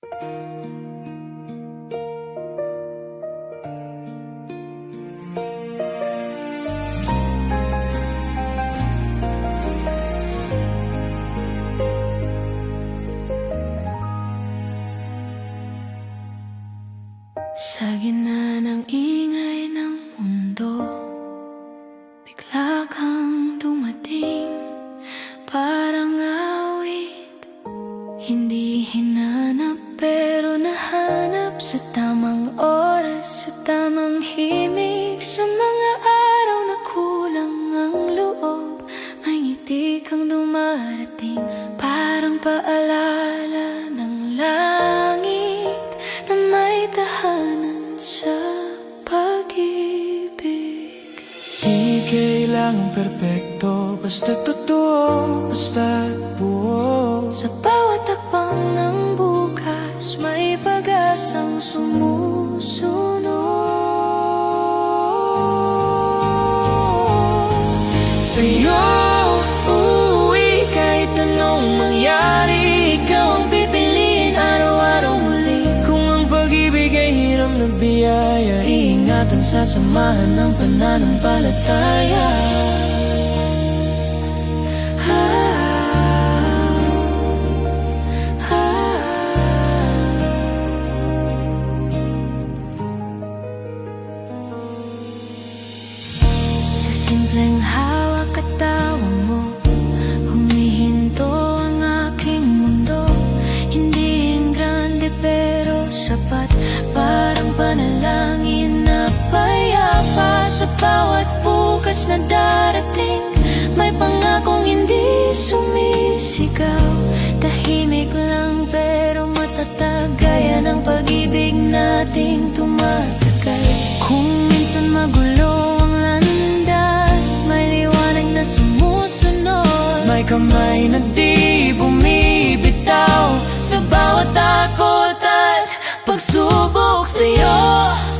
Sa gitna ng ingay ng mundo, bigla kang dumating, parang awit. Hindi hinanap pero nahanap sa tamang oras, sa tamang himig. Sa mga araw na kulang ang loob, may ngiti kang dumarating, parang paalala ng langit na may tahanan sa pag-ibig. Di kailangang perpekto, basta totoo, basta buo. Sa bawat takbang ng bukas, may pag-asang sumusunod. Sa'yo uuwi kahit anong mangyari, Ikaw ang pipiliin araw-araw muli. kung ang pag-ibig ay hiram na biyaya. Iingatan sa samahan ng pananampalataya. Sa simpleng hawak at tawa mo, humihinto ang aking mundo. Hindi ang grande pero sapat, parang panalangin na payapa. Sa bawat bukas na darating, may pangakong hindi sumisigaw. Tahimik lang pero matatag, gaya ng pag-ibig nating tumatagal. Kung minsan magulo ang landas, may liwanag na sumusunod. May kamay na di bumibitaw Sa bawat takot at pagsubok sa'yo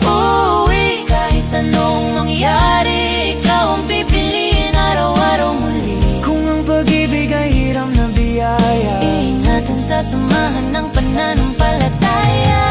uuwi kahit anong mangyari. Ikaw ang pipiliin araw-araw muli. kung ang pag-ibig ay hiram na biyaya. Iingatan sa samahan ng pananampalataya.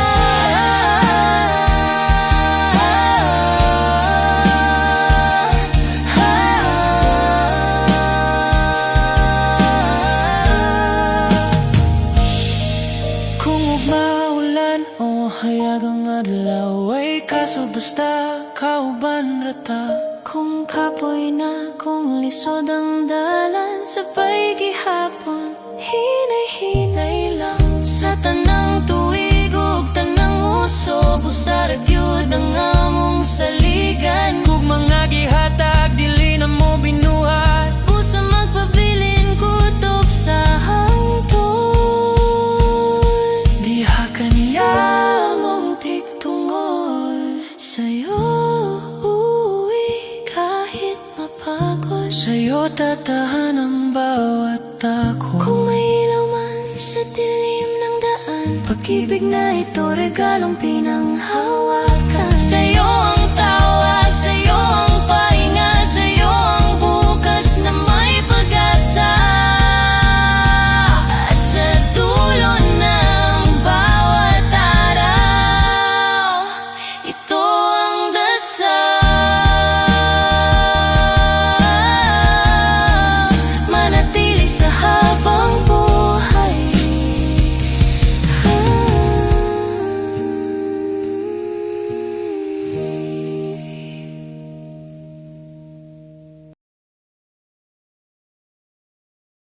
Kung ugmaulan o hayagang adlaw ay kaso basta kauban rata. Kung kapoy na, kung lisod ang dalan, sabay gihapon, hinay-hinay lang. Sa tanang tuig ug tanang usog, usarag yun ang among saligan. Kung mga gihatag dili na mo binuhat, Pusa magpabilin kutob sa hangtod. diha kaniya mong tigtungol. Sa'yo uuwi kahit mapagod. Sa'yo tatahan ang bawat tako. Kung may ilaw man sa dilim ng daan, pag-ibig na ito regalong pinanghawakan. Sa'yo ang tawa, sa'yo ang